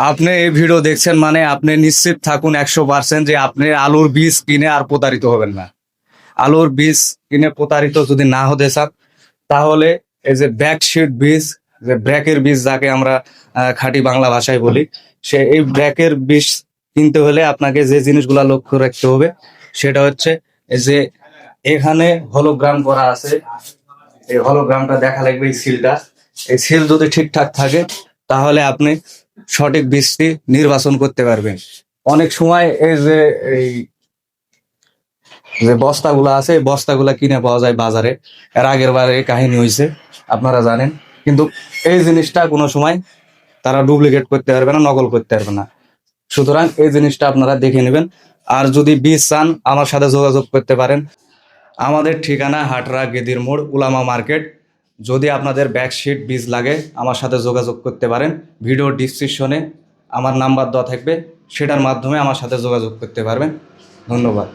আপনি এই ভিডিও দেখছেন মানে আপনি নিশ্চিত থাকুন 100% যে আপনি আলুর বীজ কিনে আর প্রতারিত হবেন না। আলুর বীজ কিনে প্রতারিত যদি না হতে চান, তাহলে এই যে ব্যাকশিট বীজ, যে ব্র্যাকের বীজ যাকে আমরা খাঁটি বাংলা ভাষায় বলি, এই ব্র্যাকের বীজ কিনতে হলে আপনাকে যে জিনিসগুলা লক্ষ্য রাখতে হবে সেটা হচ্ছে এই যে এখানে হলোগ্রাম করা আছে। এই হলোগ্রামটা দেখা লাগবে, এই সিলটা, এই সিল যদি ঠিকঠাক থাকে তাহলে আপনি সঠিক বীজটি নির্বাচন করতে পারবেন। অনেক সময় এই যে এই যে বস্তাগুলো আছে, এই বস্তাগুলা কিনে পাওয়া যায় বাজারে, এর আগের বারে কাহিনী হয়েছে, আপনারা জানেন। কিন্তু এই জিনিসটা কোনো সময় তারা ডুপ্লিকেট করতে পারবে না, নকল করতে পারবে না। সুতরাং এই জিনিসটা আপনারা দেখে নেবেন। আর যদি বীজ চান আমার সাথে যোগাযোগ করতে পারেন। আমাদের ঠিকানা হাটরা গেদির মোড়, উলামা মার্কেট। যদি আপনাদের ব্যাকশিট বীজ লাগে আমার সাথে যোগাযোগ করতে পারেন। ভিডিও ডিসক্রিপশনে আমার নাম্বার দেওয়া থাকবে, সেটার মাধ্যমে আমার সাথে যোগাযোগ করতে পারবেন। ধন্যবাদ।